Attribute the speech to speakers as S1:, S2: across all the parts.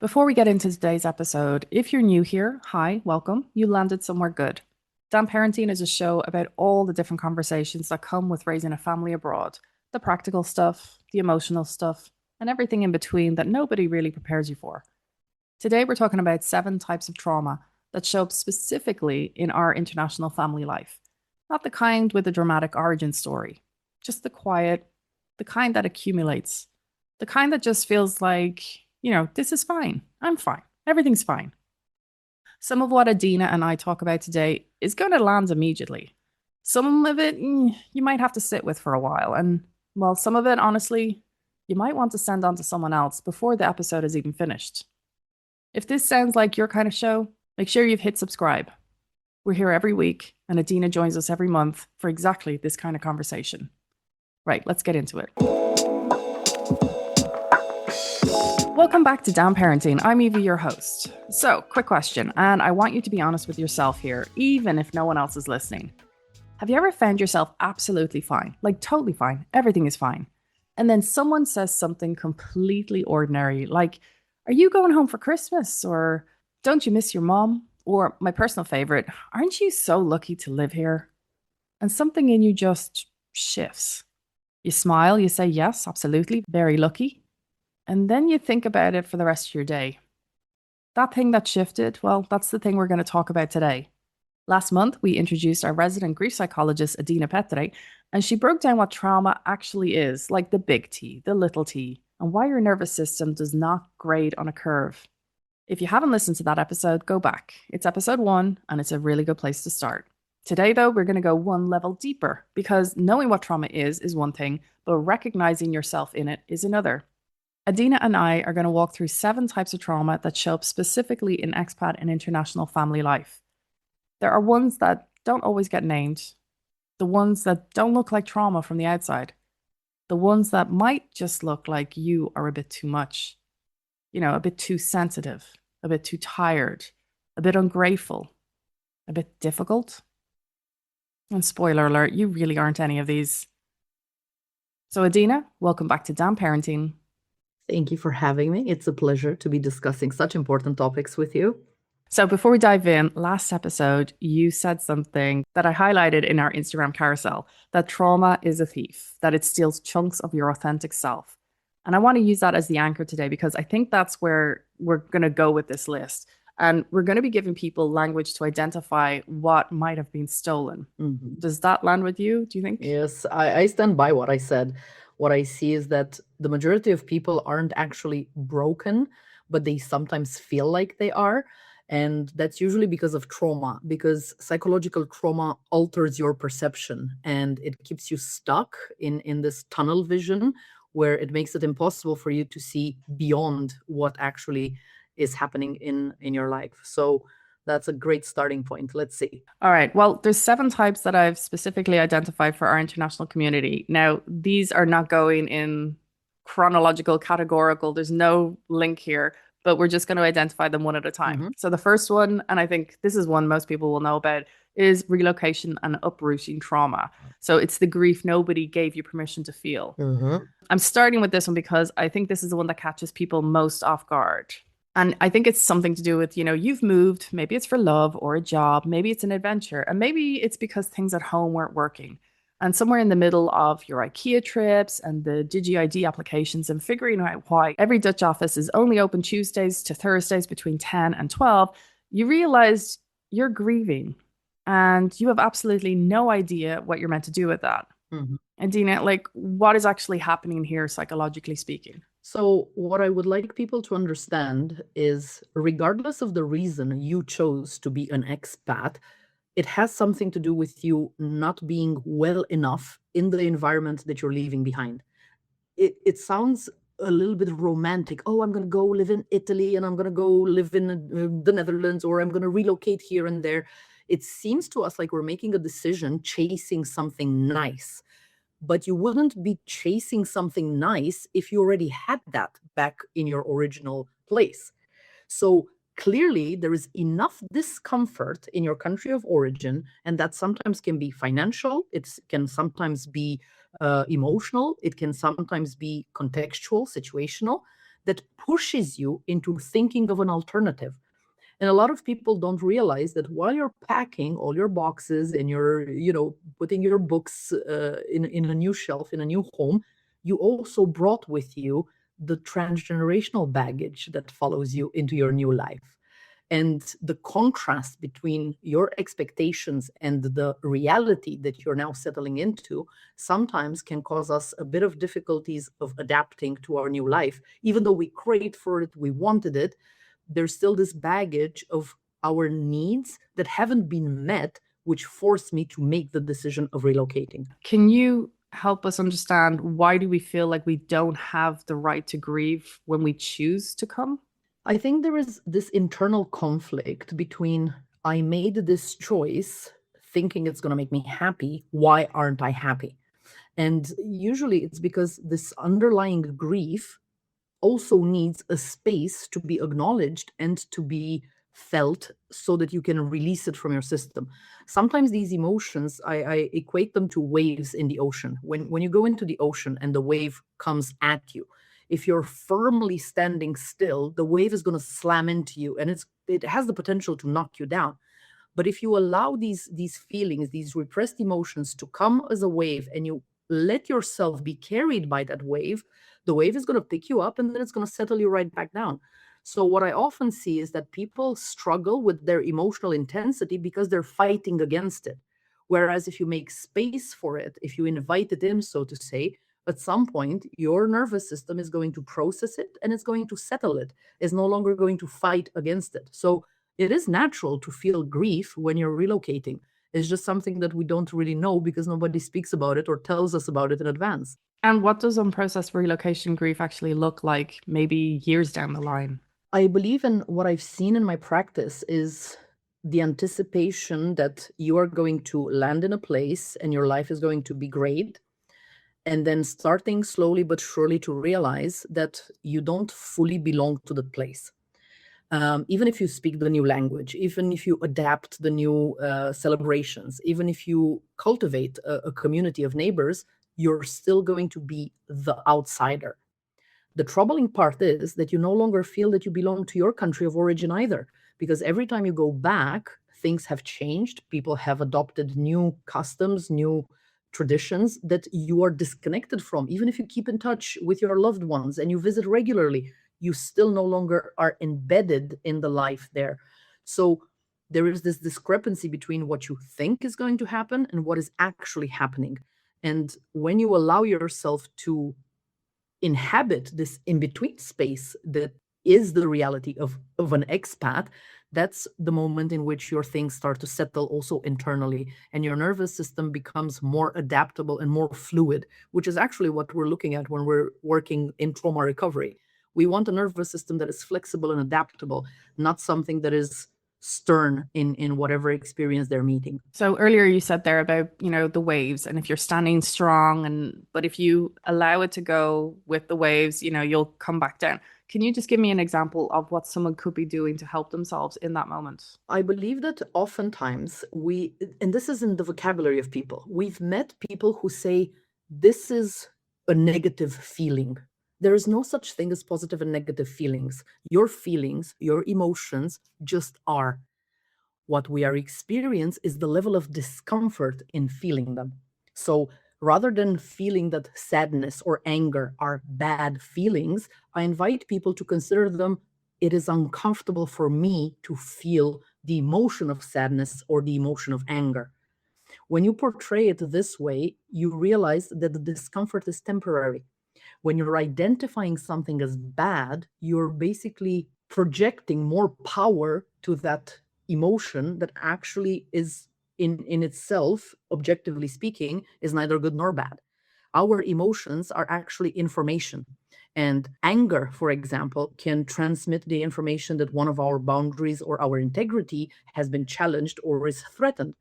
S1: Before we get into today's episode, if you're new here, hi, welcome. You landed somewhere good. Damn Parenting is a show about all the different conversations that come with raising a family abroad, the practical stuff, the emotional stuff, and everything in between that nobody really prepares you for. Today, we're talking about 7 types of trauma that show up specifically in our international family life. Not the kind with a dramatic origin story, just the quiet, the kind that accumulates, the kind that just feels like, this is fine. I'm fine. Everything's fine. Some of what Adina and I talk about today is going to land immediately. Some of it you might have to sit with for a while. And, well, some of it, honestly, you might want to send on to someone else before the episode is even finished. If this sounds like your kind of show, make sure you've hit subscribe. We're here every week, and Adina joins us every month for exactly this kind of conversation. Right, let's get into it. Welcome back to Damn Parenting. I'm Evie, your host. So, quick question, and I want you to be honest with yourself here, even if no one else is listening. Have you ever found yourself absolutely fine, like totally fine, everything is fine, and then someone says something completely ordinary, like, are you going home for Christmas? Or don't you miss your mom? Or my personal favorite, aren't you so lucky to live here? And something in you just shifts. You smile, you say, yes, absolutely, very lucky. And then you think about it for the rest of your day. That thing that shifted, well, that's the thing we're going to talk about today. Last month, we introduced our resident grief psychologist, Adina Petre, and she broke down what trauma actually is, like the big T, the little t, and why your nervous system does not grade on a curve. If you haven't listened to that episode, go back. It's episode 1, and it's a really good place to start. Today, though, we're going to go one level deeper, because knowing what trauma is one thing, but recognizing yourself in it is another. Adina and I are going to walk through 7 types of trauma that show up specifically in expat and international family life. There are ones that don't always get named, the ones that don't look like trauma from the outside, the ones that might just look like you are a bit too much, a bit too sensitive, a bit too tired, a bit ungrateful, a bit difficult. And spoiler alert, you really aren't any of these. So Adina, welcome back to Damn Parenting.
S2: Thank you for having me. It's a pleasure to be discussing such important topics with you.
S1: So before we dive in, last episode, you said something that I highlighted in our Instagram carousel, that trauma is a thief, that it steals chunks of your authentic self. And I want to use that as the anchor today, because I think that's where we're going to go with this list. And we're going to be giving people language to identify what might have been stolen.
S2: Mm-hmm.
S1: Does that land with you, do you think?
S2: Yes, I stand by what I said. What I see is that the majority of people aren't actually broken, but they sometimes feel like they are. And that's usually because of trauma, because psychological trauma alters your perception and it keeps you stuck in this tunnel vision where it makes it impossible for you to see beyond what actually is happening in your life. So that's a great starting point. Let's see.
S1: All right. Well, there's 7 types that I've specifically identified for our international community. Now, these are not going in chronological, categorical. There's no link here, but we're just going to identify them one at a time.
S2: Mm-hmm.
S1: So the first one, and I think this is one most people will know about, is relocation and uprooting trauma. So it's the grief nobody gave you permission to feel.
S2: Mm-hmm.
S1: I'm starting with this one because I think this is the one that catches people most off guard. And I think it's something to do with, you've moved, maybe it's for love or a job, maybe it's an adventure, and maybe it's because things at home weren't working. And somewhere in the middle of your IKEA trips and the DigiID applications and figuring out why every Dutch office is only open Tuesdays to Thursdays between 10 and 12, you realize you're grieving and you have absolutely no idea what you're meant to do with that.
S2: Mm-hmm.
S1: And Dina, what is actually happening here, psychologically speaking?
S2: So, what I would like people to understand is, regardless of the reason you chose to be an expat, it has something to do with you not being well enough in the environment that you're leaving behind. It sounds a little bit romantic. Oh, I'm going to go live in Italy and I'm going to go live in the Netherlands, or I'm going to relocate here and there. It seems to us like we're making a decision, chasing something nice. But you wouldn't be chasing something nice if you already had that back in your original place. So clearly, there is enough discomfort in your country of origin, and that sometimes can be financial, it can sometimes be emotional, it can sometimes be contextual, situational, that pushes you into thinking of an alternative. And a lot of people don't realize that while you're packing all your boxes and you're, putting your books in a new shelf, in a new home, you also brought with you the transgenerational baggage that follows you into your new life. And the contrast between your expectations and the reality that you're now settling into sometimes can cause us a bit of difficulties of adapting to our new life. Even though we craved for it, we wanted it, there's still this baggage of our needs that haven't been met, which forced me to make the decision of relocating.
S1: Can you help us understand why do we feel like we don't have the right to grieve when we choose to come?
S2: I think there is this internal conflict between I made this choice thinking it's going to make me happy. Why aren't I happy? And usually it's because this underlying grief also needs a space to be acknowledged and to be felt so that you can release it from your system. Sometimes these emotions, I equate them to waves in the ocean. When you go into the ocean and the wave comes at you, if you're firmly standing still, the wave is going to slam into you and it has the potential to knock you down. But if you allow these feelings, these repressed emotions to come as a wave and you let yourself be carried by that wave, the wave is going to pick you up and then it's going to settle you right back down. So what I often see is that people struggle with their emotional intensity because they're fighting against it. Whereas if you make space for it, if you invite it in, so to say, at some point your nervous system is going to process it and it's going to settle it. It's no longer going to fight against it. So it is natural to feel grief when you're relocating. It's just something that we don't really know because nobody speaks about it or tells us about it in advance.
S1: And what does unprocessed relocation grief actually look like, maybe years down the line?
S2: I believe in what I've seen in my practice is the anticipation that you are going to land in a place and your life is going to be great. And then starting slowly but surely to realize that you don't fully belong to the place. Even if you speak the new language, even if you adapt the new celebrations, even if you cultivate a community of neighbors, you're still going to be the outsider. The troubling part is that you no longer feel that you belong to your country of origin either, because every time you go back, things have changed. People have adopted new customs, new traditions that you are disconnected from. Even if you keep in touch with your loved ones and you visit regularly, you still no longer are embedded in the life there. So there is this discrepancy between what you think is going to happen and what is actually happening. And when you allow yourself to inhabit this in-between space that is the reality of an expat, that's the moment in which your things start to settle also internally and your nervous system becomes more adaptable and more fluid, which is actually what we're looking at when we're working in trauma recovery. We want a nervous system that is flexible and adaptable, not something that is stern in whatever experience they're meeting.
S1: So earlier you said there about, the waves, and if you're standing strong, but if you allow it to go with the waves, you'll come back down. Can you just give me an example of what someone could be doing to help themselves in that moment?
S2: I believe that oftentimes and this is in the vocabulary of people, we've met people who say, this is a negative feeling. There is no such thing as positive and negative feelings. Your feelings, your emotions just are. What we are experiencing is the level of discomfort in feeling them. So rather than feeling that sadness or anger are bad feelings, I invite people to consider them, it is uncomfortable for me to feel the emotion of sadness or the emotion of anger. When you portray it this way, you realize that the discomfort is temporary. When you're identifying something as bad, you're basically projecting more power to that emotion that actually is in itself, objectively speaking, is neither good nor bad. Our emotions are actually information. And anger, for example, can transmit the information that one of our boundaries or our integrity has been challenged or is threatened.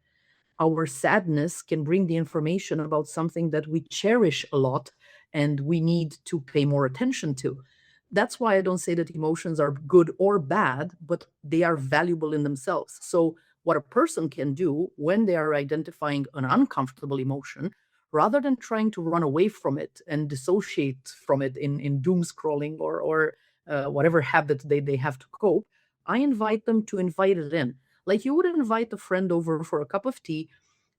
S2: Our sadness can bring the information about something that we cherish a lot and we need to pay more attention to. That's why I don't say that emotions are good or bad, but they are valuable in themselves. So, what a person can do when they are identifying an uncomfortable emotion, rather than trying to run away from it and dissociate from it in doom scrolling or whatever habit they have to cope, I invite them to invite it in. Like you would invite a friend over for a cup of tea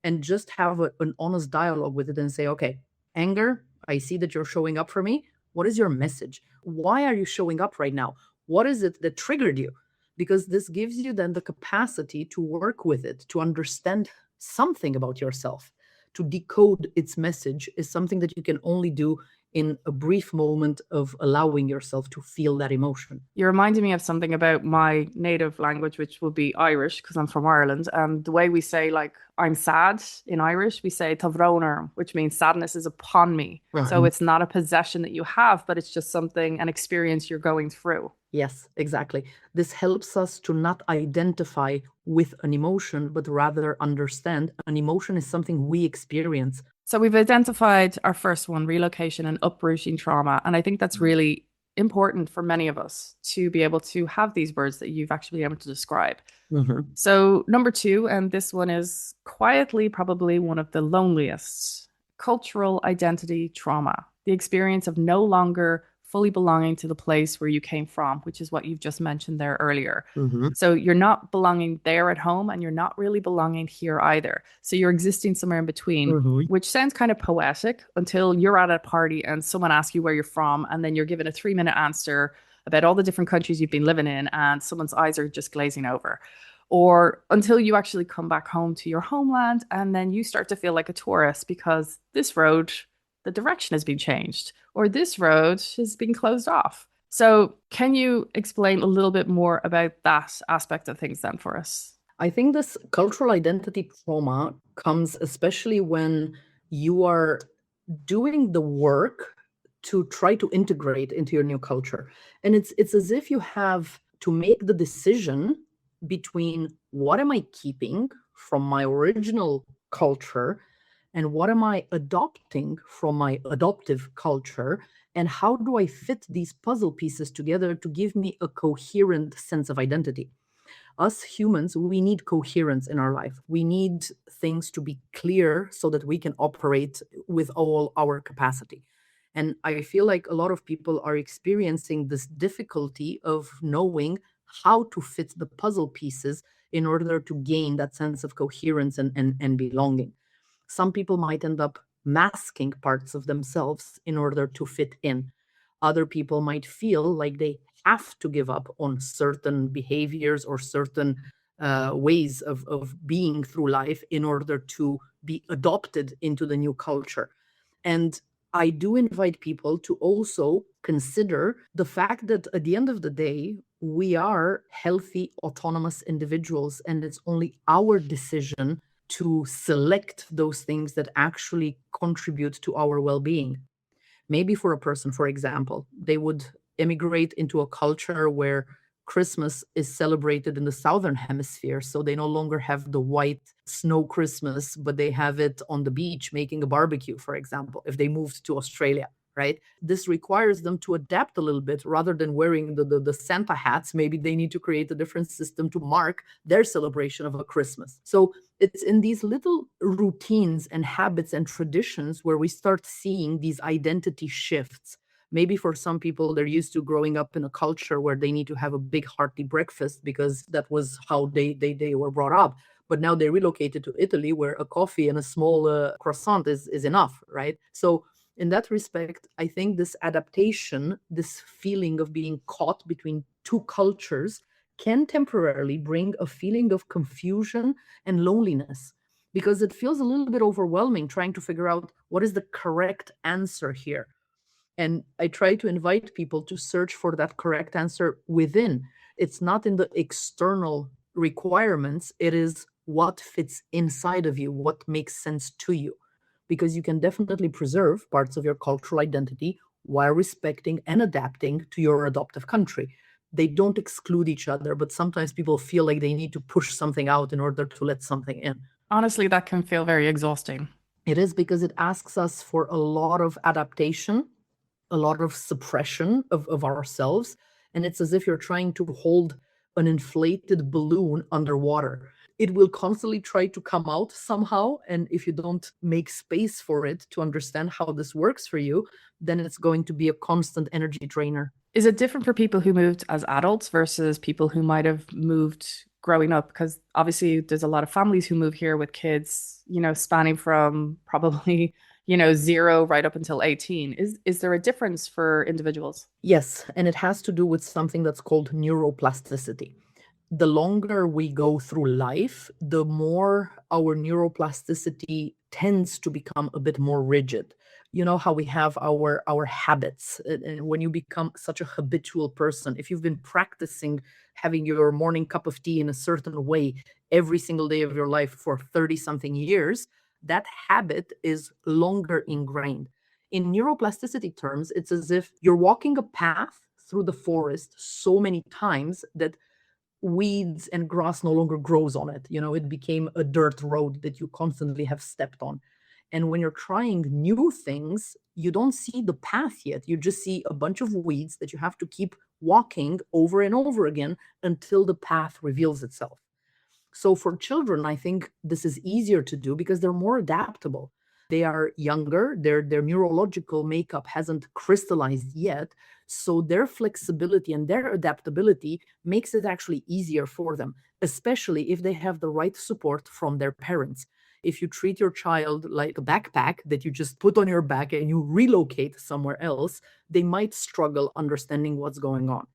S2: and just have an honest dialogue with it and say, okay, anger, I see that you're showing up for me. What is your message? Why are you showing up right now? What is it that triggered you? Because this gives you then the capacity to work with it, to understand something about yourself. To decode its message is something that you can only do in a brief moment of allowing yourself to feel that emotion.
S1: You reminded me of something about my native language, which will be Irish, because I'm from Ireland. And the way we say, like, I'm sad in Irish, we say tavroner, which means sadness is upon me. So it's not a possession that you have, but it's just something, an experience you're going through.
S2: Yes, exactly. This helps us to not identify with an emotion, but rather understand an emotion is something we experience.
S1: So we've identified our first one, relocation and uprooting trauma. And I think that's really important for many of us to be able to have these words that you've actually been able to describe. So number two, and this one is quietly probably one of the loneliest, cultural identity trauma, the experience of no longer fully belonging to the place where you came from, which is what you've just mentioned there earlier. So you're not belonging there at home and you're not really belonging here either. So you're existing somewhere in between, which sounds kind of poetic until you're at a party and someone asks you where you're from, and then you're given a 3-minute answer about all the different countries you've been living in, and someone's eyes are just glazing over. Or until you actually come back home to your homeland, and then you start to feel like a tourist because this road, the direction has been changed, or this road has been closed off. So can you explain a little bit more about that aspect of things then for us?
S2: I think this cultural identity trauma comes especially when you are doing the work to try to integrate into your new culture. And it's as if you have to make the decision between what am I keeping from my original culture and what am I adopting from my adoptive culture, and how do I fit these puzzle pieces together to give me a coherent sense of identity. Us humans, we need coherence in our life. We need things to be clear so that we can operate with all our capacity. And I feel like a lot of people are experiencing this difficulty of knowing how to fit the puzzle pieces in order to gain that sense of coherence and belonging. Some people might end up masking parts of themselves in order to fit in. Other people might feel like they have to give up on certain behaviors or certain ways of being through life in order to be adopted into the new culture. And I do invite people to also consider the fact that at the end of the day, we are healthy, autonomous individuals, and it's only our decision to select those things that actually contribute to our well-being. Maybe for a person, for example, they would immigrate into a culture where Christmas is celebrated in the southern hemisphere. So they no longer have the white snow Christmas, but they have it on the beach making a barbecue, for example, if they moved to Australia, right? This requires them to adapt a little bit rather than wearing the Santa hats. Maybe they need to create a different system to mark their celebration of a Christmas. So it's in these little routines and habits and traditions where we start seeing these identity shifts. Maybe for some people, they're used to growing up in a culture where they need to have a big hearty breakfast because that was how they were brought up. But now they relocated to Italy where a coffee and a small croissant is enough, right? So in that respect, I think this adaptation, this feeling of being caught between two cultures can temporarily bring a feeling of confusion and loneliness, because it feels a little bit overwhelming trying to figure out what is the correct answer here. And I try to invite people to search for that correct answer within. It's not in the external requirements, it is what fits inside of you, what makes sense to you. Because you can definitely preserve parts of your cultural identity while respecting and adapting to your adoptive country. They don't exclude each other, but sometimes people feel like they need to push something out in order to let something in.
S1: Honestly, that can feel very exhausting.
S2: It is, because it asks us for a lot of adaptation, a lot of suppression of ourselves. And it's as if you're trying to hold an inflated balloon underwater. It will constantly try to come out somehow. And if you don't make space for it to understand how this works for you, then it's going to be a constant energy drainer.
S1: Is it different for people who moved as adults versus people who might have moved growing up? Because obviously there's a lot of families who move here with kids, spanning from probably, 0 right up until 18. Is there a difference for individuals?
S2: Yes, and it has to do with something that's called neuroplasticity. The longer we go through life, the more our neuroplasticity tends to become a bit more rigid. You know how we have our habits. And when you become such a habitual person, if you've been practicing having your morning cup of tea in a certain way every single day of your life for 30 something years, that habit is longer ingrained. In neuroplasticity terms, it's as if you're walking a path through the forest so many times that weeds and grass no longer grows on it. It became a dirt road that you constantly have stepped on. And when you're trying new things, you don't see the path yet. You just see a bunch of weeds that you have to keep walking over and over again until the path reveals itself. So for children, I think this is easier to do because they're more adaptable. They are younger, their neurological makeup hasn't crystallized yet, so their flexibility and their adaptability makes it actually easier for them, especially if they have the right support from their parents. If you treat your child like a backpack that you just put on your back and you relocate somewhere else, they might struggle understanding what's going on.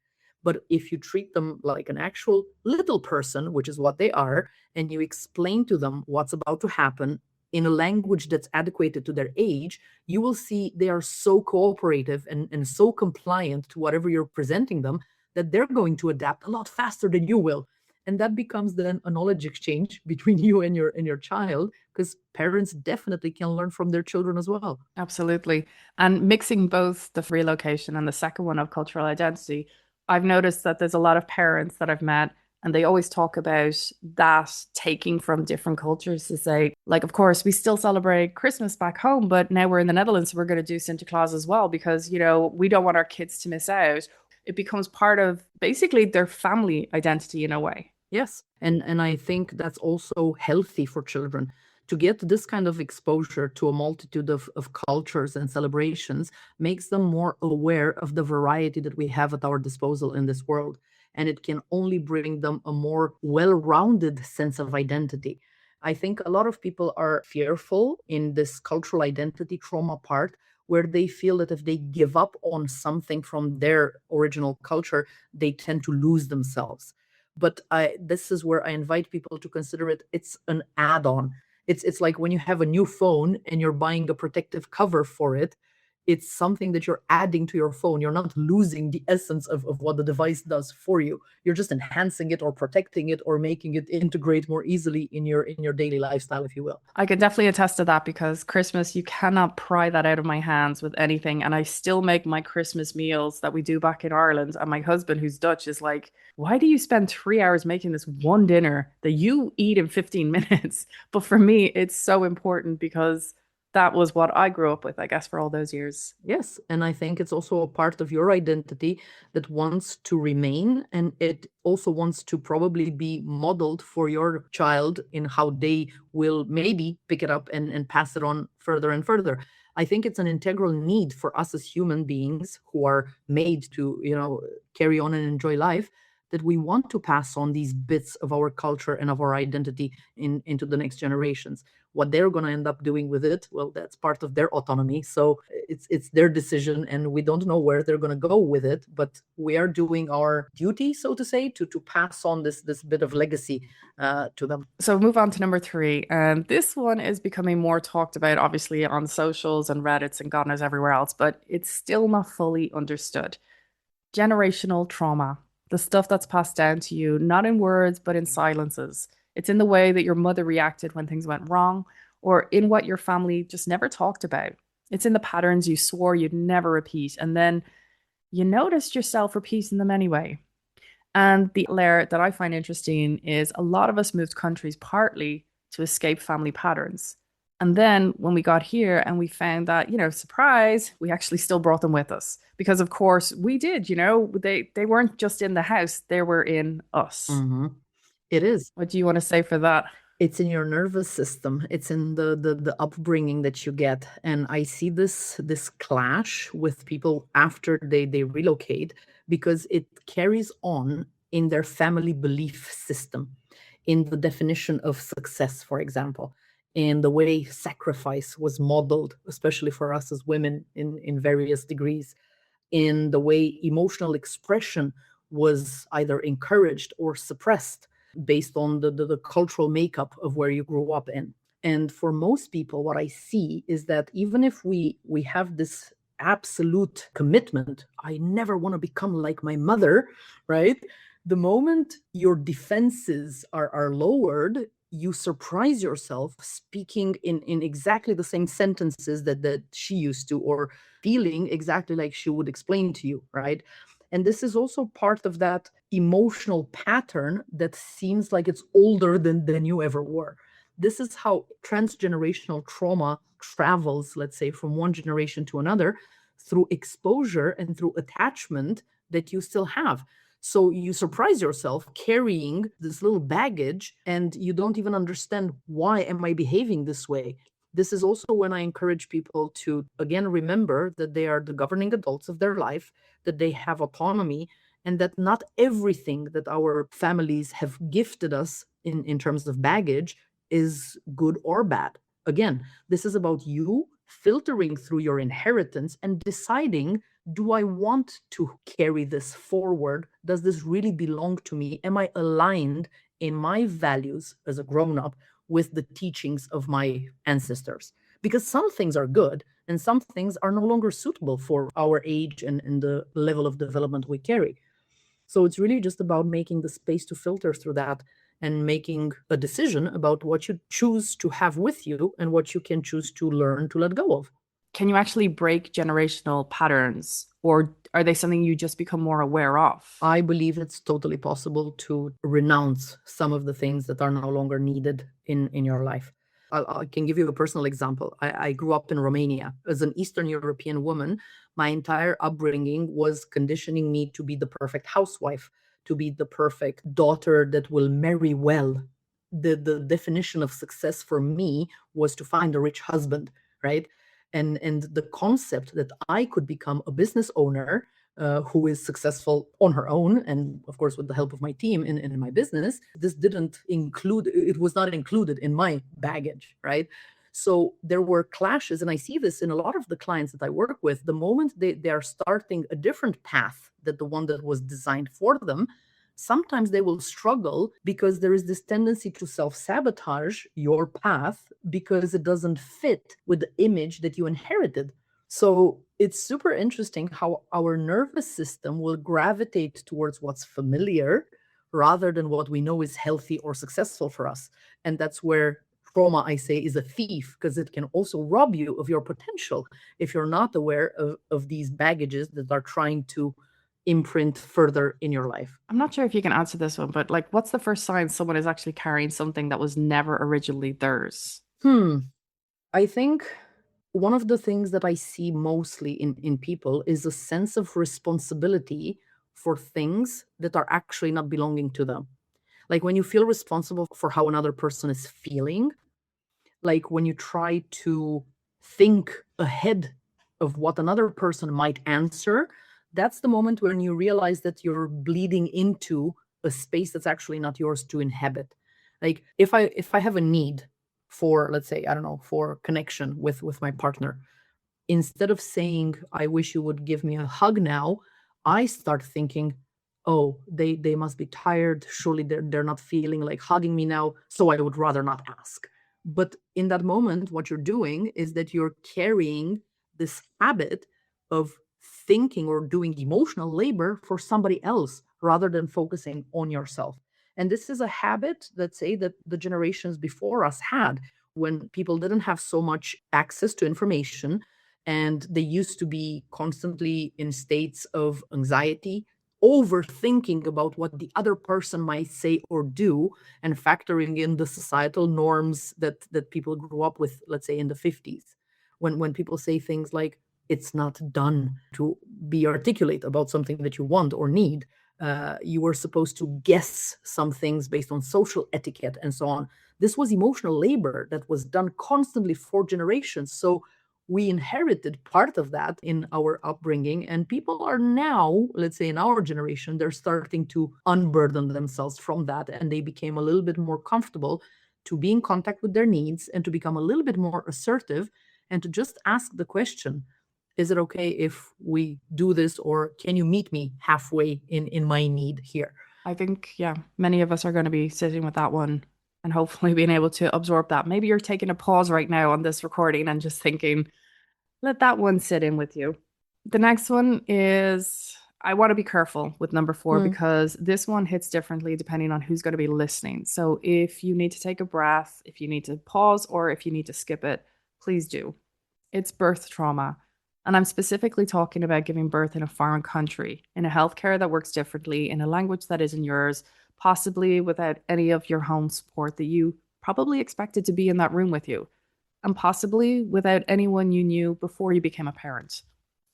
S2: But if you treat them like an actual little person, which is what they are, and you explain to them what's about to happen in a language that's adequate to their age, you will see they are so cooperative and so compliant to whatever you're presenting them that they're going to adapt a lot faster than you will. And that becomes then a knowledge exchange between you and your child, because parents definitely can learn from their children as well.
S1: Absolutely. And mixing both the relocation and the second one of cultural identity, I've noticed that there's a lot of parents that I've met, and they always talk about that taking from different cultures to say, like, of course, we still celebrate Christmas back home, but now we're in the Netherlands, so we're going to do Santa Claus as well because, we don't want our kids to miss out. It becomes part of basically their family identity in a way.
S2: Yes. And I think that's also healthy for children to get this kind of exposure to a multitude of cultures and celebrations makes them more aware of the variety that we have at our disposal in this world. And it can only bring them a more well-rounded sense of identity. I think a lot of people are fearful in this cultural identity trauma part, where they feel that if they give up on something from their original culture, they tend to lose themselves. But this is where I invite people to consider it's an add-on. It's like when you have a new phone and you're buying a protective cover for it, it's something that you're adding to your phone. You're not losing the essence of what the device does for you. You're just enhancing it or protecting it or making it integrate more easily in your daily lifestyle, if you will.
S1: I can definitely attest to that because Christmas, you cannot pry that out of my hands with anything. And I still make my Christmas meals that we do back in Ireland. And my husband, who's Dutch, is like, why do you spend 3 hours making this one dinner that you eat in 15 minutes? But for me, it's so important because that was what I grew up with, I guess, for all those years.
S2: Yes, and I think it's also a part of your identity that wants to remain, and it also wants to probably be modeled for your child in how they will maybe pick it up and pass it on further and further. I think it's an integral need for us as human beings who are made to, carry on and enjoy life, that we want to pass on these bits of our culture and of our identity into the next generations. What they're going to end up doing with it, well, that's part of their autonomy. So it's their decision, and we don't know where they're going to go with it. But we are doing our duty, so to say, to pass on this bit of legacy to them.
S1: So move on to number three. And this one is becoming more talked about, obviously, on socials and Reddits and God knows everywhere else, but it's still not fully understood. Generational trauma, the stuff that's passed down to you, not in words, but in silences. It's in the way that your mother reacted when things went wrong, or in what your family just never talked about. It's in the patterns you swore you'd never repeat, and then you noticed yourself repeating them anyway. And the layer that I find interesting is a lot of us moved countries partly to escape family patterns. And then when we got here and we found that, surprise, we actually still brought them with us. Because of course we did, they weren't just in the house, they were in us.
S2: Hmm. It is.
S1: What do you want to say for that?
S2: It's in your nervous system. It's in the upbringing that you get. And I see this clash with people after they relocate because it carries on in their family belief system, in the definition of success, for example, in the way sacrifice was modeled, especially for us as women in various degrees, in the way emotional expression was either encouraged or suppressed based on the cultural makeup of where you grew up in. And for most people, what I see is that even if we have this absolute commitment, I never want to become like my mother, right? The moment your defenses are lowered, you surprise yourself speaking in exactly the same sentences that she used to, or feeling exactly like she would explain to you, right? And this is also part of that emotional pattern that seems like it's older than you ever were. This is how transgenerational trauma travels, let's say, from one generation to another through exposure and through attachment that you still have. So you surprise yourself carrying this little baggage and you don't even understand, why am I behaving this way? This is also when I encourage people to, again, remember that they are the governing adults of their life, that they have autonomy, and that not everything that our families have gifted us in terms of baggage is good or bad. Again, this is about you filtering through your inheritance and deciding, do I want to carry this forward? Does this really belong to me? Am I aligned in my values as a grown up with the teachings of my ancestors? Because some things are good and some things are no longer suitable for our age and the level of development we carry. So it's really just about making the space to filter through that and making a decision about what you choose to have with you and what you can choose to learn to let go of.
S1: Can you actually break generational patterns, or are they something you just become more aware of?
S2: I believe it's totally possible to renounce some of the things that are no longer needed in your life. I can give you a personal example. I grew up in Romania. As an Eastern European woman, my entire upbringing was conditioning me to be the perfect housewife, to be the perfect daughter that will marry well. The definition of success for me was to find a rich husband, right? And the concept that I could become a business owner who is successful on her own, and of course with the help of my team in my business, this didn't include, it was not included in my baggage, right? So there were clashes, and I see this in a lot of the clients that I work with. The moment they are starting a different path than the one that was designed for them, sometimes they will struggle because there is this tendency to self-sabotage your path because it doesn't fit with the image that you inherited. So it's super interesting how our nervous system will gravitate towards what's familiar rather than what we know is healthy or successful for us. And that's where trauma, I say, is a thief, because it can also rob you of your potential if you're not aware of these baggages that are trying to imprint further in your life.
S1: I'm not sure if you can answer this one, but like, what's the first sign someone is actually carrying something that was never originally theirs?
S2: I think one of the things that I see mostly in people is a sense of responsibility for things that are actually not belonging to them. Like when you feel responsible for how another person is feeling, like when you try to think ahead of what another person might answer, that's the moment when you realize that you're bleeding into a space that's actually not yours to inhabit. Like if I have a need for, let's say, I don't know, for connection with my partner, instead of saying, I wish you would give me a hug now, I start thinking, oh, they must be tired. Surely they're not feeling like hugging me now. So I would rather not ask. But in that moment, what you're doing is that you're carrying this habit of thinking or doing emotional labor for somebody else rather than focusing on yourself. And this is a habit that, say, that the generations before us had, when people didn't have so much access to information and they used to be constantly in states of anxiety, overthinking about what the other person might say or do, and factoring in the societal norms that people grew up with, let's say in the 50s, when people say things like, it's not done to be articulate about something that you want or need. You were supposed to guess some things based on social etiquette and so on. This was emotional labor that was done constantly for generations. So we inherited part of that in our upbringing, and people are now, let's say in our generation, they're starting to unburden themselves from that, and they became a little bit more comfortable to be in contact with their needs and to become a little bit more assertive and to just ask the question, is it okay if we do this, or can you meet me halfway in my need here?
S1: I think, yeah, many of us are going to be sitting with that one and hopefully being able to absorb that. Maybe you're taking a pause right now on this recording and just thinking, let that one sit in with you. The next one is I want to be careful with number four because this one hits differently depending on who's going to be listening. So if you need to take a breath, if you need to pause, or if you need to skip it, please do. It's birth trauma. And I'm specifically talking about giving birth in a foreign country, in a healthcare that works differently, in a language that isn't yours, possibly without any of your home support that you probably expected to be in that room with you, and possibly without anyone you knew before you became a parent.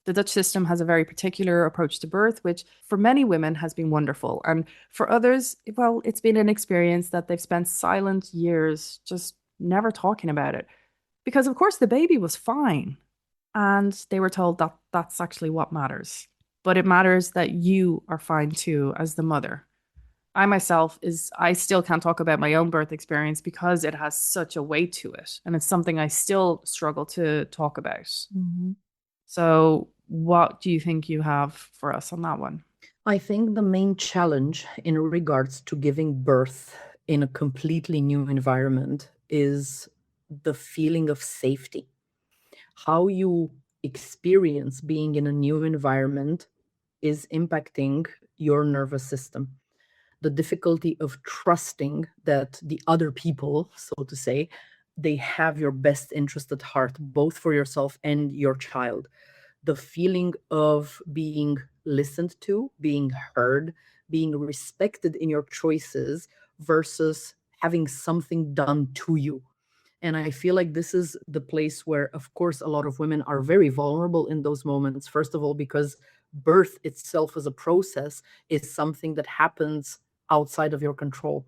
S1: The Dutch system has a very particular approach to birth, which for many women has been wonderful. And for others, well, it's been an experience that they've spent silent years just never talking about it. Because, of course, the baby was fine. And they were told that that's actually what matters. But it matters that you are fine too as the mother. I myself I still can't talk about my own birth experience because it has such a weight to it. And it's something I still struggle to talk about.
S2: Mm-hmm.
S1: So what do you think you have for us on that one?
S2: I think the main challenge in regards to giving birth in a completely new environment is the feeling of safety. How you experience being in a new environment is impacting your nervous system. The difficulty of trusting that the other people, so to say, they have your best interest at heart, both for yourself and your child. The feeling of being listened to, being heard, being respected in your choices versus having something done to you. And I feel like this is the place where, of course, a lot of women are very vulnerable in those moments. First of all, because birth itself as a process is something that happens outside of your control.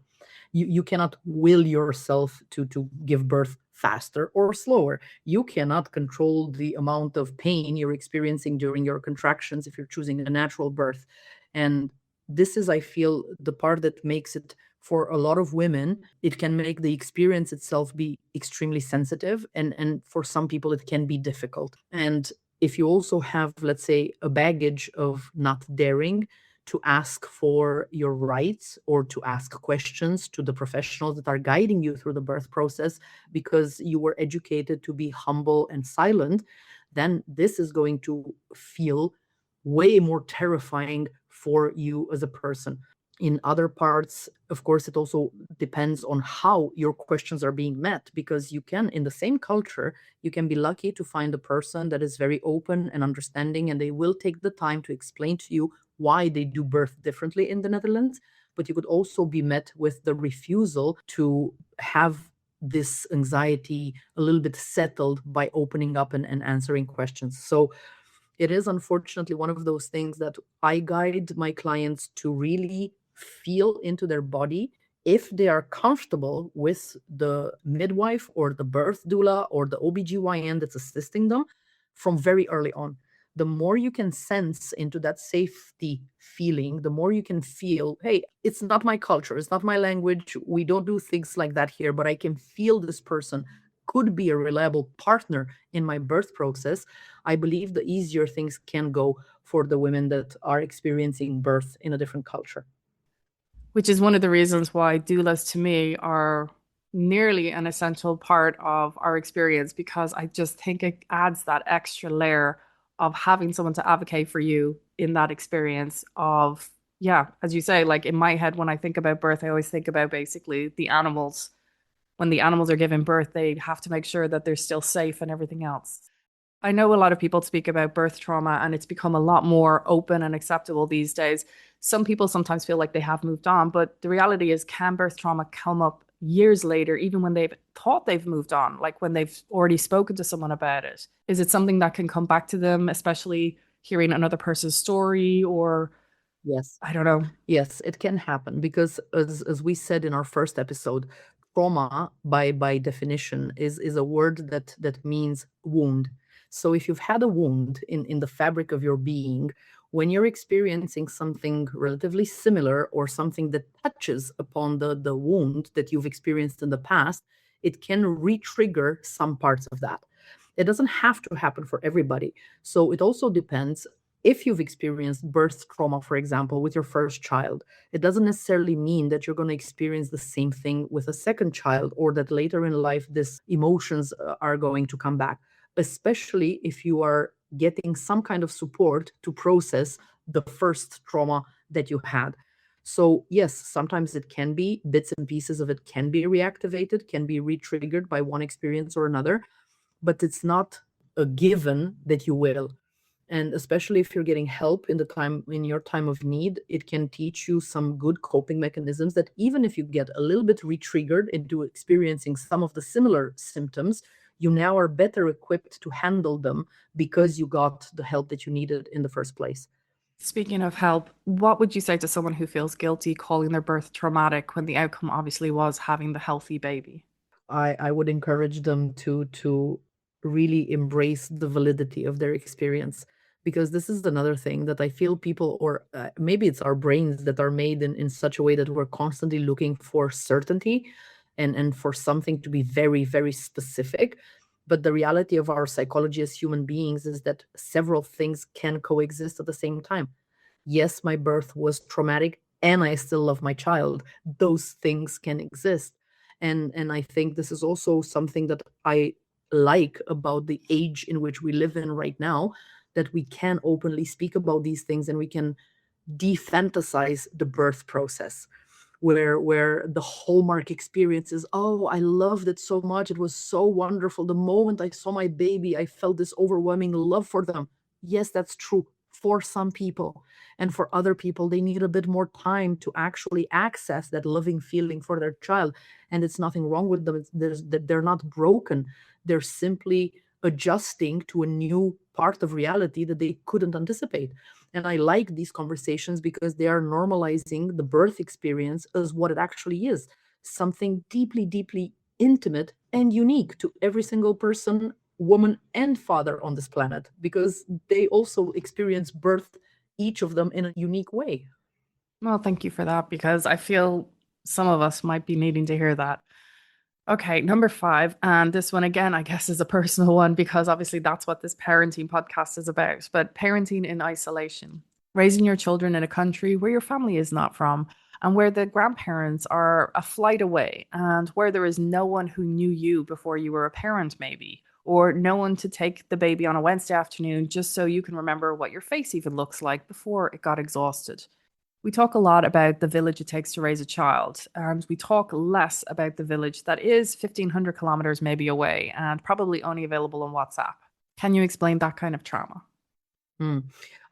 S2: You cannot will yourself to give birth faster or slower. You cannot control the amount of pain you're experiencing during your contractions if you're choosing a natural birth. And this is, I feel, the part that makes it, for a lot of women, it can make the experience itself be extremely sensitive. And for some people, it can be difficult. And if you also have, let's say, a baggage of not daring to ask for your rights or to ask questions to the professionals that are guiding you through the birth process because you were educated to be humble and silent, then this is going to feel way more terrifying for you as a person. In other parts, of course, it also depends on how your questions are being met, because you can, in the same culture, you can be lucky to find a person that is very open and understanding, and they will take the time to explain to you why they do birth differently in the Netherlands. But you could also be met with the refusal to have this anxiety a little bit settled by opening up and answering questions. So it is unfortunately one of those things that I guide my clients to really feel into their body. If they are comfortable with the midwife or the birth doula or the OBGYN that's assisting them from very early on, the more you can sense into that safety feeling, the more you can feel, hey, it's not my culture, it's not my language, we don't do things like that here, but I can feel this person could be a reliable partner in my birth process. I believe the easier things can go for the women that are experiencing birth in a different culture.
S1: Which is one of the reasons why doulas to me are nearly an essential part of our experience, because I just think it adds that extra layer of having someone to advocate for you in that experience of, yeah, as you say, like in my head, when I think about birth, I always think about basically the animals. When the animals are giving birth, they have to make sure that they're still safe and everything else. I know a lot of people speak about birth trauma and it's become a lot more open and acceptable these days. Some people sometimes feel like they have moved on, but the reality is, can birth trauma come up years later, even when they've thought they've moved on, like when they've already spoken to someone about it? Is it something that can come back to them, especially hearing another person's story, or
S2: Yes.
S1: I don't know?
S2: Yes, it can happen because as we said in our first episode, trauma by definition is a word that means wound. So if you've had a wound in the fabric of your being, when you're experiencing something relatively similar or something that touches upon the wound that you've experienced in the past, it can re-trigger some parts of that. It doesn't have to happen for everybody. So it also depends. If you've experienced birth trauma, for example, with your first child, it doesn't necessarily mean that you're going to experience the same thing with a second child, or that later in life these emotions are going to come back, especially if you are getting some kind of support to process the first trauma that you had. So yes, sometimes it can be bits and pieces of it can be reactivated, can be re-triggered by one experience or another, but it's not a given that you will. And especially if you're getting help in your time of need, it can teach you some good coping mechanisms that even if you get a little bit re-triggered into experiencing some of the similar symptoms, you now are better equipped to handle them because you got the help that you needed in the first place.
S1: Speaking of help, what would you say to someone who feels guilty calling their birth traumatic when the outcome obviously was having the healthy baby?
S2: I would encourage them to really embrace the validity of their experience, because this is another thing that I feel people, or maybe it's our brains that are made in such a way that we're constantly looking for certainty and for something to be very, very specific. But the reality of our psychology as human beings is that several things can coexist at the same time. Yes, my birth was traumatic and I still love my child. Those things can exist. And I think this is also something that I like about the age in which we live in right now, that we can openly speak about these things and we can defantasize the birth process, where the hallmark experience is, oh, I loved it so much, it was so wonderful, the moment I saw my baby I felt this overwhelming love for them. Yes, that's true for some people, and for other people they need a bit more time to actually access that loving feeling for their child. And it's nothing wrong with them. That they're not broken, they're simply adjusting to a new part of reality that they couldn't anticipate. And I like these conversations because they are normalizing the birth experience as what it actually is, something deeply, deeply intimate and unique to every single person, woman, and father on this planet, because they also experience birth, each of them in a unique way.
S1: Well, thank you for that because I feel some of us might be needing to hear that. Okay, number five, and this one again, I guess, is a personal one because obviously that's what this parenting podcast is about. But parenting in isolation, raising your children in a country where your family is not from and where the grandparents are a flight away and where there is no one who knew you before you were a parent, maybe, or no one to take the baby on a Wednesday afternoon just so you can remember what your face even looks like before it got exhausted. We talk a lot about the village it takes to raise a child, and we talk less about the village that is 1,500 kilometers maybe away and probably only available on WhatsApp. Can you explain that kind of trauma?
S2: Hmm.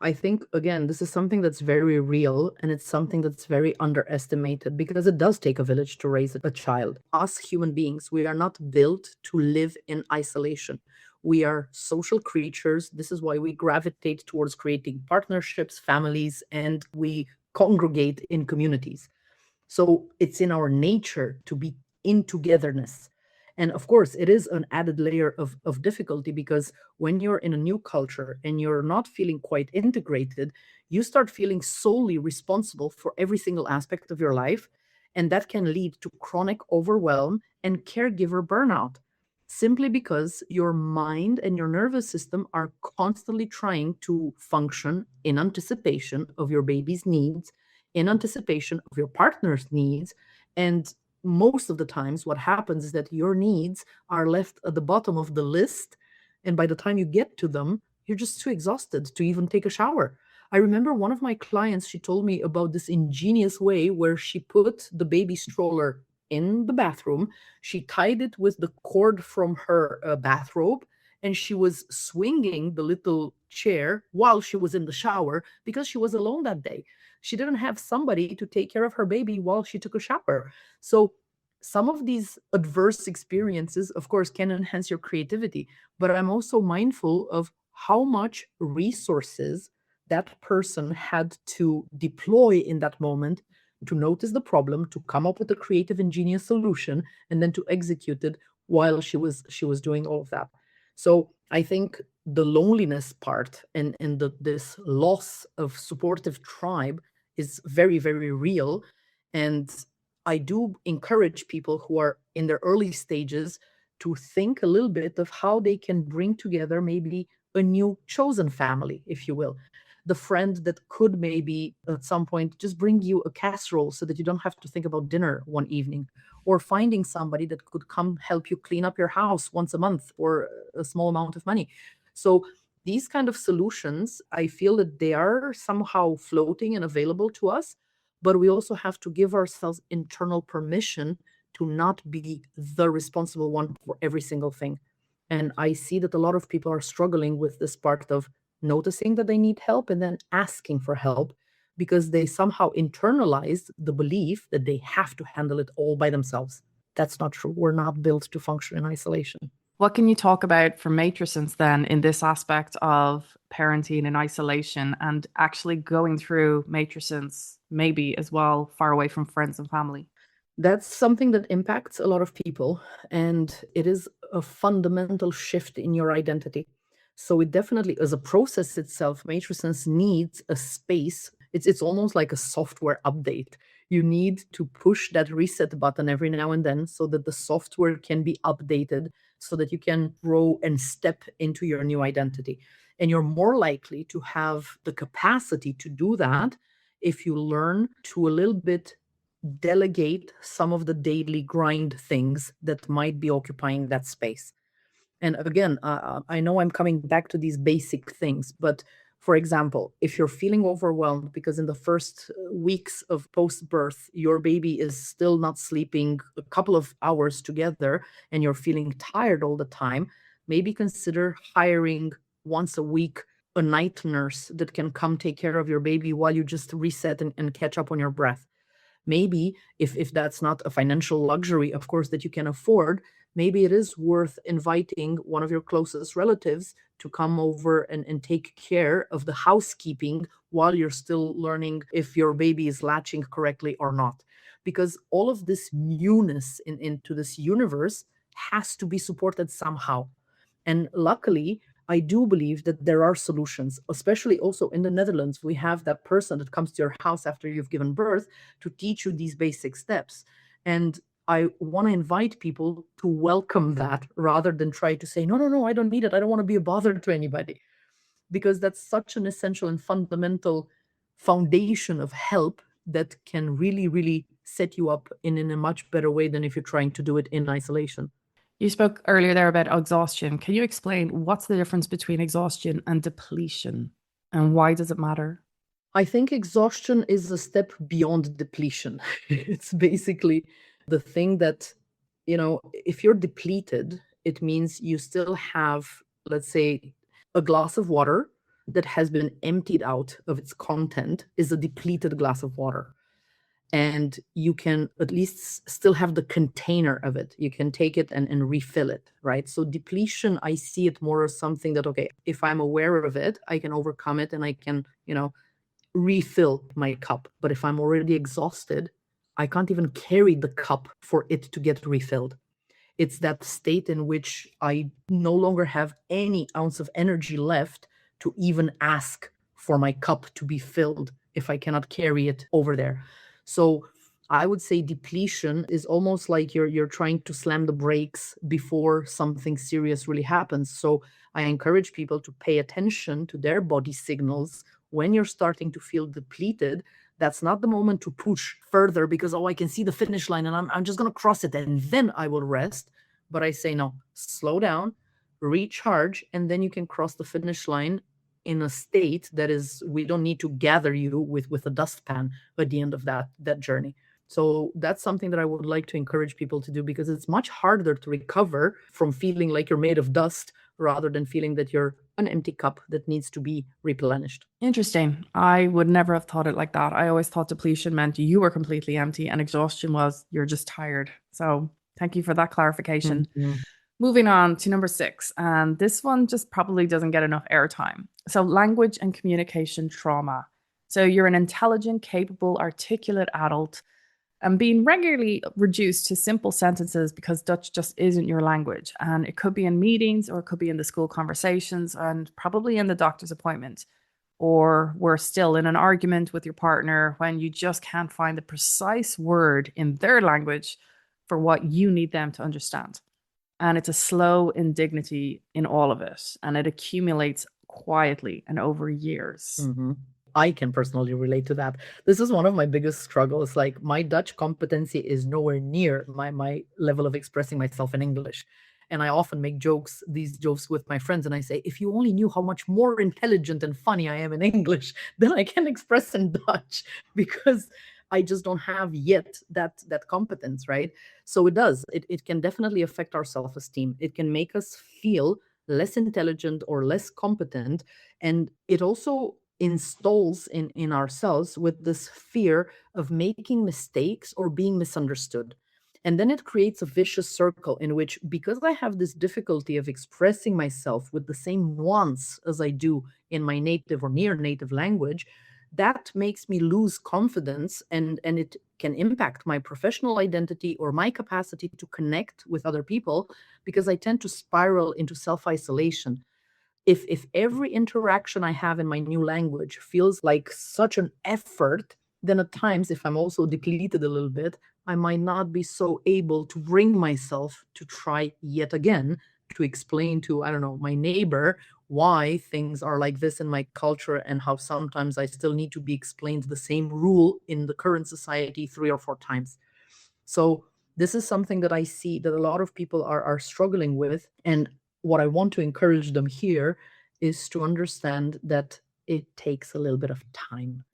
S2: I think, again, this is something that's very real and it's something that's very underestimated because it does take a village to raise a child. Us human beings, we are not built to live in isolation. We are social creatures. This is why we gravitate towards creating partnerships, families, and we congregate in communities. So it's in our nature to be in togetherness. And of course, it is an added layer of difficulty because when you're in a new culture and you're not feeling quite integrated, you start feeling solely responsible for every single aspect of your life. And that can lead to chronic overwhelm and caregiver burnout, simply because your mind and your nervous system are constantly trying to function in anticipation of your baby's needs, in anticipation of your partner's needs. And most of the times, what happens is that your needs are left at the bottom of the list. And by the time you get to them, you're just too exhausted to even take a shower. I remember one of my clients, she told me about this ingenious way where she put the baby stroller in the bathroom. She tied it with the cord from her bathrobe, and she was swinging the little chair while she was in the shower because she was alone that day. She didn't have somebody to take care of her baby while she took a shower. So some of these adverse experiences, of course, can enhance your creativity, but I'm also mindful of how much resources that person had to deploy in that moment to notice the problem, to come up with a creative, ingenious solution, and then to execute it while she was doing all of that. So I think the loneliness part and this loss of supportive tribe is very, very real. And I do encourage people who are in their early stages to think a little bit of how they can bring together maybe a new chosen family, if you will. The friend that could maybe at some point just bring you a casserole so that you don't have to think about dinner one evening, or finding somebody that could come help you clean up your house once a month for a small amount of money. So these kind of solutions, I feel that they are somehow floating and available to us, but we also have to give ourselves internal permission to not be the responsible one for every single thing. And I see that a lot of people are struggling with this part of noticing that they need help and then asking for help because they somehow internalized the belief that they have to handle it all by themselves. That's not true. We're not built to function in isolation.
S1: What can you talk about for matricins then in this aspect of parenting in isolation and actually going through matricins, maybe as well, far away from friends and family?
S2: That's something that impacts a lot of people, and it is a fundamental shift in your identity. So it definitely, as a process itself, matricins needs a space. It's almost like a software update. You need to push that reset button every now and then so that the software can be updated so that you can grow and step into your new identity. And you're more likely to have the capacity to do that if you learn to a little bit delegate some of the daily grind things that might be occupying that space. And again, I know I'm coming back to these basic things, but for example, if you're feeling overwhelmed because in the first weeks of post birth, your baby is still not sleeping a couple of hours together and you're feeling tired all the time, maybe consider hiring once a week a night nurse that can come take care of your baby while you just reset and catch up on your breath. Maybe if that's not a financial luxury, of course, that you can afford, maybe it is worth inviting one of your closest relatives to come over and take care of the housekeeping while you're still learning if your baby is latching correctly or not. Because all of this newness into this universe has to be supported somehow. And luckily, I do believe that there are solutions, especially also in the Netherlands. We have that person that comes to your house after you've given birth to teach you these basic steps. And I want to invite people to welcome that rather than try to say, no, no, no, I don't need it. I don't want to be a bother to anybody. Because that's such an essential and fundamental foundation of help that can really, really set you up in a much better way than if you're trying to do it in isolation.
S1: You spoke earlier there about exhaustion. Can you explain what's the difference between exhaustion and depletion and why does it matter?
S2: I think exhaustion is a step beyond depletion. It's basically the thing that, if you're depleted, it means you still have, let's say, a glass of water that has been emptied out of its content is a depleted glass of water. And you can at least still have the container of it. You can take it and refill it, right? So depletion, I see it more as something that, okay, if I'm aware of it, I can overcome it and I can, refill my cup. But if I'm already exhausted, I can't even carry the cup for it to get refilled. It's that state in which I no longer have any ounce of energy left to even ask for my cup to be filled if I cannot carry it over there. So I would say depletion is almost like you're trying to slam the brakes before something serious really happens. So I encourage people to pay attention to their body signals when you're starting to feel depleted. That's not the moment to push further because, oh, I can see the finish line and I'm just going to cross it and then I will rest. But I say, no, slow down, recharge, and then you can cross the finish line in a state that is, we don't need to gather you with a dustpan at the end of that journey. So that's something that I would like to encourage people to do because it's much harder to recover from feeling like you're made of dust rather than feeling that you're an empty cup that needs to be replenished.
S1: Interesting. I would never have thought it like that. I always thought depletion meant you were completely empty and exhaustion was you're just tired. So thank you for that clarification.
S2: Mhm.
S1: Moving on to number 6, and this one just probably doesn't get enough airtime. So, language and communication trauma. So, you're an intelligent, capable, articulate adult and being regularly reduced to simple sentences because Dutch just isn't your language. And it could be in meetings or it could be in the school conversations and probably in the doctor's appointment. Or worse still, in an argument with your partner when you just can't find the precise word in their language for what you need them to understand. And it's a slow indignity in all of it, and it accumulates quietly and over years.
S2: Mhm. I can personally relate to that. This is one of my biggest struggles. Like my Dutch competency is nowhere near my level of expressing myself in English. And I often make these jokes with my friends, and I say, if you only knew how much more intelligent and funny I am in English than I can express in Dutch, because I just don't have yet that competence, right? So it does. It can definitely affect our self-esteem. It can make us feel less intelligent or less competent, and it also installs in ourselves with this fear of making mistakes or being misunderstood. And then it creates a vicious circle in which, because I have this difficulty of expressing myself with the same nuance as I do in my native or near native language, that makes me lose confidence, and it can impact my professional identity or my capacity to connect with other people, because I tend to spiral into self-isolation. If every interaction I have in my new language feels like such an effort, then at times, if I'm also depleted a little bit, I might not be so able to bring myself to try yet again to explain to, I don't know, my neighbor why things are like this in my culture, and how sometimes I still need to be explained the same rule in the current society 3 or 4 times. So this is something that I see that a lot of people are struggling with. And what I want to encourage them here is to understand that it takes a little bit of time.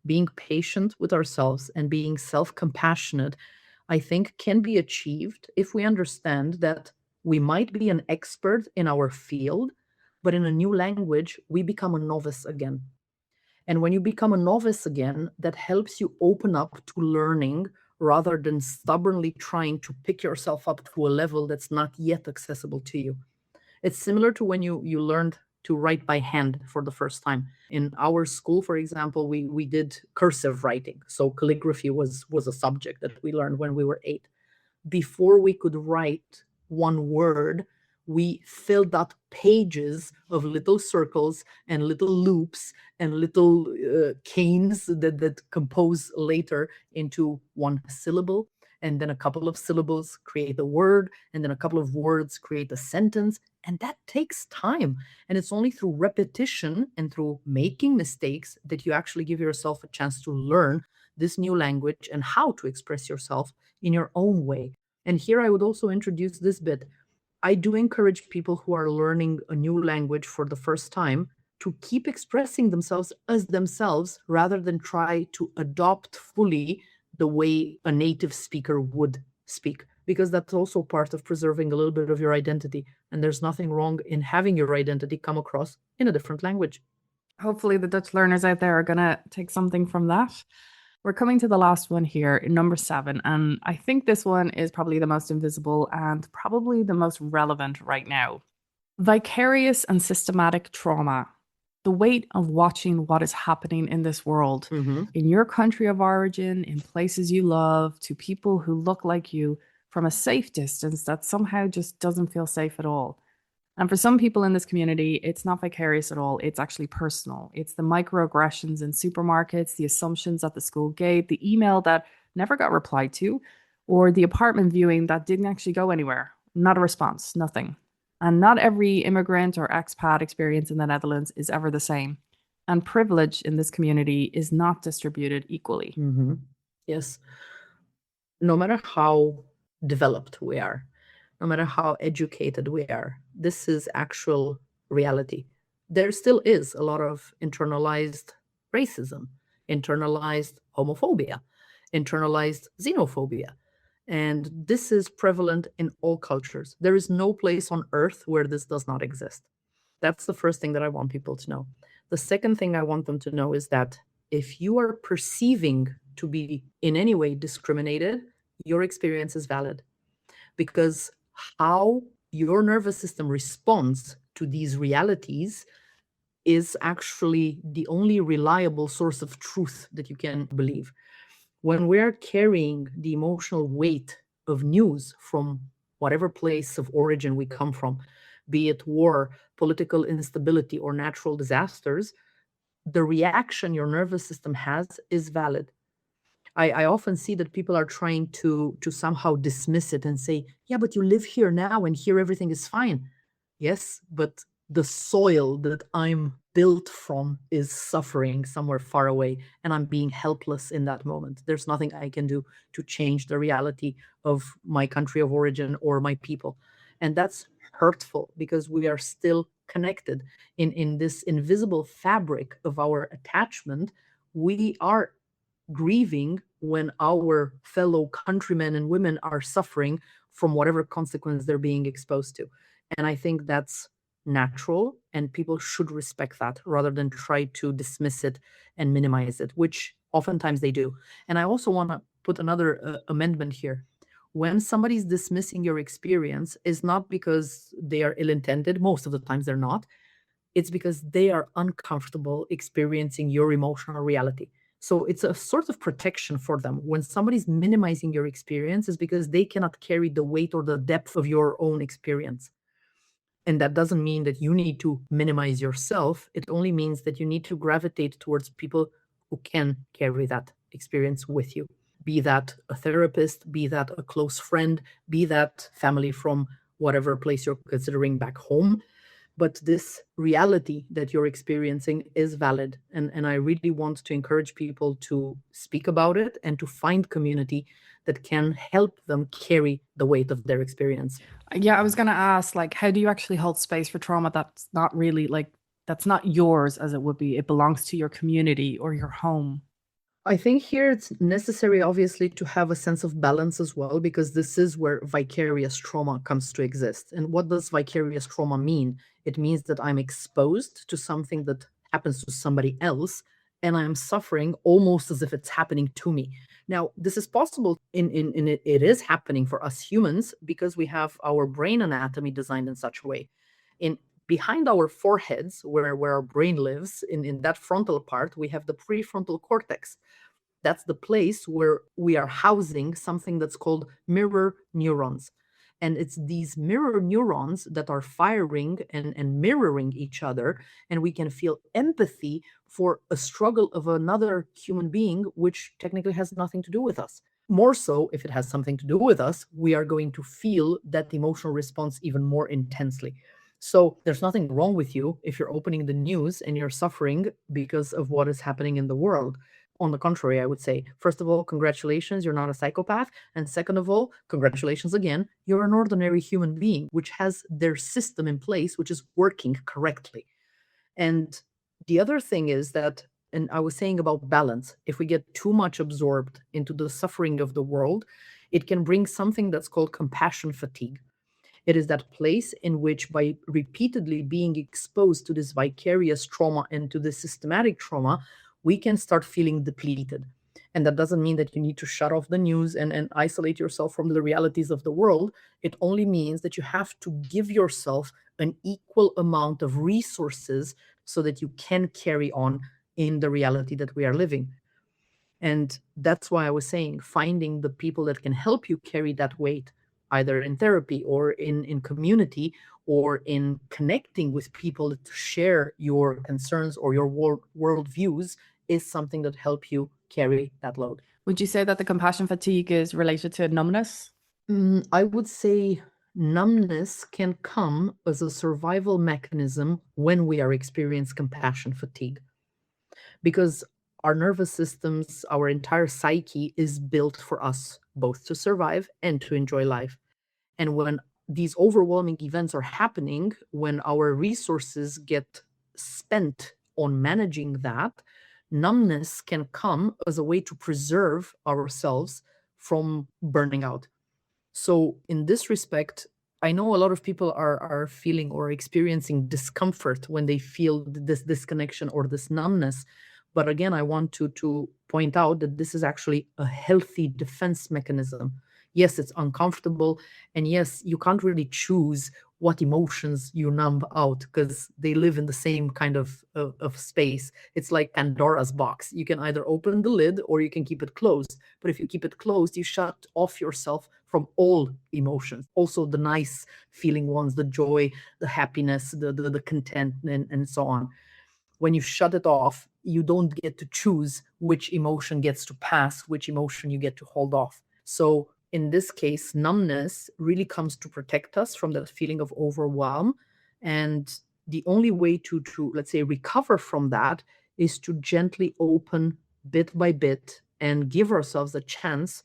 S2: Being patient with ourselves and being self-compassionate, I think, can be achieved if we understand that we might be an expert in our field, but in a new language, we become a novice again. And when you become a novice again, that helps you open up to learning rather than stubbornly trying to pick yourself up to a level that's not yet accessible to you. It's similar to when you learned to write by hand for the first time. In our school, for example, we did cursive writing. So calligraphy was a subject that we learned when we were 8. Before we could write one word, we filled up pages of little circles and little loops and little canes that compose later into one syllable. And then a couple of syllables create a word, and then a couple of words create a sentence. And that takes time. And it's only through repetition and through making mistakes that you actually give yourself a chance to learn this new language and how to express yourself in your own way. And here I would also introduce this bit. I do encourage people who are learning a new language for the first time to keep expressing themselves as themselves rather than try to adopt fully the way a native speaker would speak, because that's also part of preserving a little bit of your identity. And there's nothing wrong in having your identity come across in a different language.
S1: Hopefully, the Dutch learners out there are going to take something from that. We're coming to the last one here, number 7. And I think this one is probably the most invisible and probably the most relevant right now. Vicarious and systematic trauma. The weight of watching what is happening in this world,
S2: Mm-hmm.
S1: in your country of origin, in places you love, to people who look like you from a safe distance that somehow just doesn't feel safe at all. And for some people in this community, it's not vicarious at all. It's actually personal. It's the microaggressions in supermarkets, the assumptions at the school gate, the email that never got replied to, or the apartment viewing that didn't actually go anywhere. Not a response, nothing. And not every immigrant or expat experience in the Netherlands is ever the same. And privilege in this community is not distributed equally.
S2: Mm-hmm. Yes. No matter how developed we are, no matter how educated we are, this is actual reality. There still is a lot of internalized racism, internalized homophobia, internalized xenophobia. And this is prevalent in all cultures. There is no place on earth where this does not exist. That's the first thing that I want people to know. The second thing I want them to know is that if you are perceiving to be in any way discriminated, your experience is valid, because how your nervous system responds to these realities is actually the only reliable source of truth that you can believe. When we're carrying the emotional weight of news from whatever place of origin we come from, be it war, political instability, or natural disasters, the reaction your nervous system has is valid. I often see that people are trying to somehow dismiss it and say, yeah, but you live here now and here everything is fine. Yes, but the soil that I'm built from is suffering somewhere far away, and I'm being helpless in that moment. There's nothing I can do to change the reality of my country of origin or my people. And that's hurtful because we are still connected in this invisible fabric of our attachment. We are grieving when our fellow countrymen and women are suffering from whatever consequence they're being exposed to. And I think that's natural, and people should respect that rather than try to dismiss it and minimize it, which oftentimes they do. And I also want to put another amendment here. When somebody's dismissing your experience, is not because they are ill intended, most of the times they're not, it's because they are uncomfortable experiencing your emotional reality. So it's a sort of protection for them. When somebody's minimizing your experience, is because they cannot carry the weight or the depth of your own experience. And that doesn't mean that you need to minimize yourself. It only means that you need to gravitate towards people who can carry that experience with you. Be that a therapist, be that a close friend, be that family from whatever place you're considering back home. But this reality that you're experiencing is valid. And I really want to encourage people to speak about it and to find community that can help them carry the weight of their experience.
S1: Yeah, I was going to ask, like, how do you actually hold space for trauma that's not really like, that's not yours as it would be? It belongs to your community or your home.
S2: I think here it's necessary, obviously, to have a sense of balance as well, because this is where vicarious trauma comes to exist. And what does vicarious trauma mean? It means that I'm exposed to something that happens to somebody else, and I'm suffering almost as if it's happening to me. Now, this is possible in it, it is happening for us humans because we have our brain anatomy designed in such a way. In behind our foreheads, where our brain lives, in that frontal part, we have the prefrontal cortex. That's the place where we are housing something that's called mirror neurons. And it's these mirror neurons that are firing and mirroring each other. And we can feel empathy for a struggle of another human being, which technically has nothing to do with us. More so, if it has something to do with us, we are going to feel that emotional response even more intensely. So there's nothing wrong with you if you're opening the news and you're suffering because of what is happening in the world. On the contrary, I would say, first of all, congratulations, you're not a psychopath. And second of all, congratulations again, you're an ordinary human being, which has their system in place, which is working correctly. And the other thing is that, and I was saying about balance, if we get too much absorbed into the suffering of the world, it can bring something that's called compassion fatigue. It is that place in which, by repeatedly being exposed to this vicarious trauma and to this systematic trauma, we can start feeling depleted. And that doesn't mean that you need to shut off the news and isolate yourself from the realities of the world. It only means that you have to give yourself an equal amount of resources so that you can carry on in the reality that we are living. And that's why I was saying finding the people that can help you carry that weight, either in therapy or in community or in connecting with people that share your concerns or your world views, is something that help you carry that load.
S1: Would you say that the compassion fatigue is related to numbness?
S2: I would say numbness can come as a survival mechanism when we are experiencing compassion fatigue, because our nervous systems, our entire psyche is built for us both to survive and to enjoy life. And when these overwhelming events are happening, when our resources get spent on managing that, numbness can come as a way to preserve ourselves from burning out. So, in this respect, I know a lot of people are feeling or experiencing discomfort when they feel this disconnection or this numbness. But again, I want to point out that this is actually a healthy defense mechanism. Yes, it's uncomfortable, and yes, you can't really choose what emotions you numb out, because they live in the same kind of space. It's like Pandora's box. You can either open the lid or you can keep it closed. But if you keep it closed, you shut off yourself from all emotions, also the nice feeling ones, the joy, the happiness, the content, and so on. When you shut it off, you don't get to choose which emotion gets to pass, which emotion you get to hold off. So in this case, numbness really comes to protect us from that feeling of overwhelm. And the only way to let's say recover from that is to gently open bit by bit and give ourselves a chance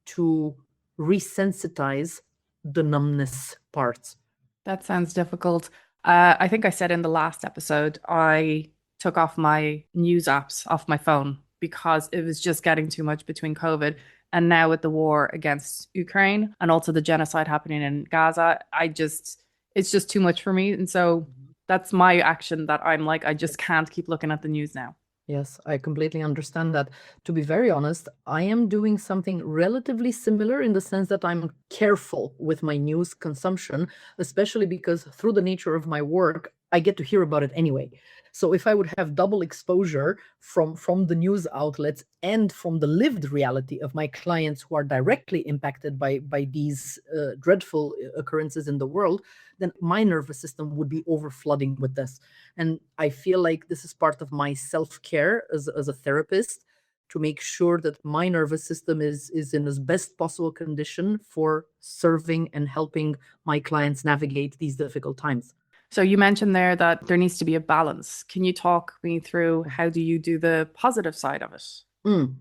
S2: to resensitize the numbness parts.
S1: That sounds difficult. I think I said in the last episode, I took off my news apps off my phone because it was just getting too much between COVID and now with the war against Ukraine and also the genocide happening in Gaza. It's just too much for me. And so that's my action that I'm like, I just can't keep looking at the news now.
S2: Yes, I completely understand that. To be very honest, I am doing something relatively similar in the sense that I'm careful with my news consumption, especially because through the nature of my work, I get to hear about it anyway. So if I would have double exposure from the news outlets and from the lived reality of my clients who are directly impacted by these dreadful occurrences in the world, then my nervous system would be overflooding with this. And I feel like this is part of my self-care as a therapist, to make sure that my nervous system is in as best possible condition for serving and helping my clients navigate these difficult times.
S1: So you mentioned there that there needs to be a balance. Can you talk me through how do you do the positive side of it?
S2: Mm.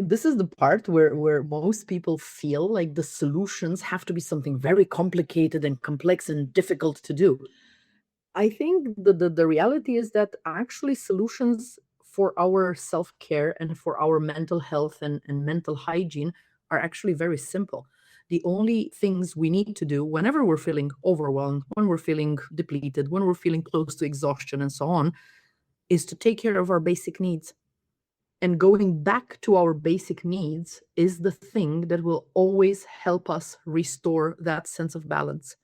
S2: This is the part where most people feel like the solutions have to be something very complicated and complex and difficult to do. I think the reality is that actually solutions for our self-care and for our mental health and mental hygiene are actually very simple. The only things we need to do whenever we're feeling overwhelmed, when we're feeling depleted, when we're feeling close to exhaustion and so on, is to take care of our basic needs. And going back to our basic needs is the thing that will always help us restore that sense of balance.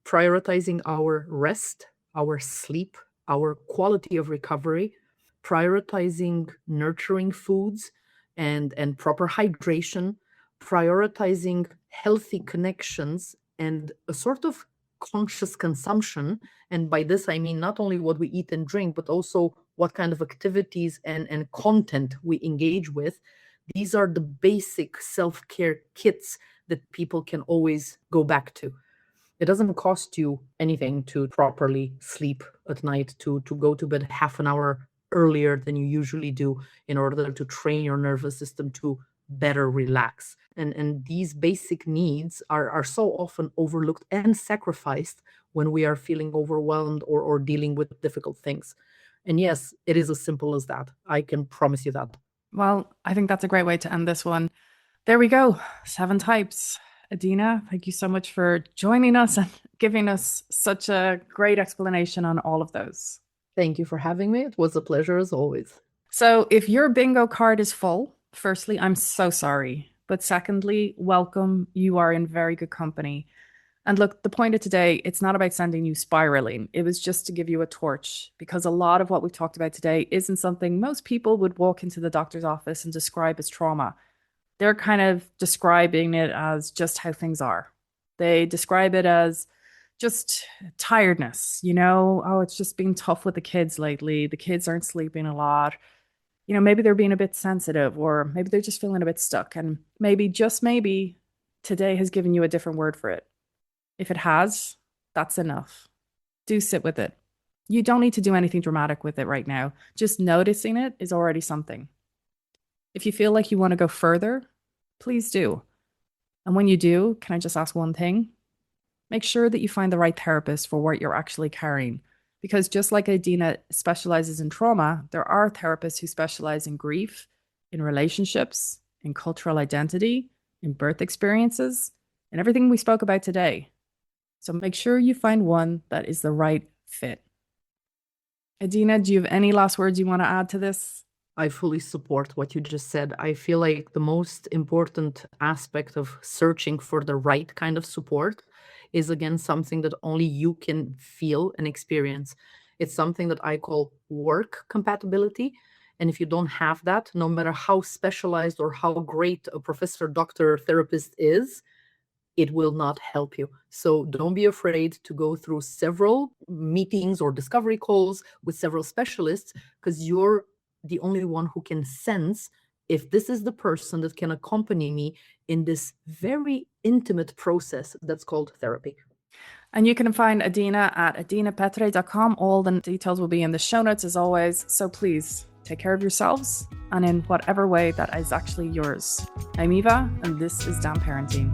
S2: Prioritizing our rest, our sleep, our quality of recovery, prioritizing nurturing foods and proper hydration, prioritizing healthy connections and a sort of conscious consumption. And by this, I mean not only what we eat and drink, but also what kind of activities and content we engage with. These are the basic self care kits that people can always go back to. It doesn't cost you anything to properly sleep at night, to go to bed half an hour earlier than you usually do in order to train your nervous system to better relax. And these basic needs are so often overlooked and sacrificed when we are feeling overwhelmed or dealing with difficult things. And yes, it is as simple as that. I can promise you that.
S1: Well, I think that's a great way to end this one. There we go. 7 types. Adina, thank you so much for joining us and giving us such a great explanation on all of those.
S2: Thank you for having me. It was a pleasure as always.
S1: So, if your bingo card is full, firstly, I'm so sorry. But secondly, welcome. You are in very good company. And look, the point of today, it's not about sending you spiraling. It was just to give you a torch because a lot of what we've talked about today isn't something most people would walk into the doctor's office and describe as trauma. They're kind of describing it as just how things are. They describe it as just tiredness, oh, it's just been tough with the kids lately. The kids aren't sleeping a lot. Maybe they're being a bit sensitive or maybe they're just feeling a bit stuck. And maybe, just maybe, today has given you a different word for it. If it has, that's enough. Do sit with it. You don't need to do anything dramatic with it right now. Just noticing it is already something. If you feel like you want to go further, please do. And when you do, can I just ask one thing? Make sure that you find the right therapist for what you're actually carrying. Because just like Adina specializes in trauma, there are therapists who specialize in grief, in relationships, in cultural identity, in birth experiences, and everything we spoke about today. So make sure you find one that is the right fit. Adina, do you have any last words you want to add to this?
S2: I fully support what you just said. I feel like the most important aspect of searching for the right kind of support is, again, something that only you can feel and experience. It's something that I call work compatibility. And if you don't have that, no matter how specialized or how great a professor, doctor, therapist is, it will not help you. So don't be afraid to go through several meetings or discovery calls with several specialists, because you're the only one who can sense if this is the person that can accompany me in this very intimate process that's called therapy.
S1: And you can find Adina at adinapetre.com. All the details will be in the show notes as always. So please take care of yourselves and in whatever way that is actually yours. I'm Eva, and this is Damn Parenting.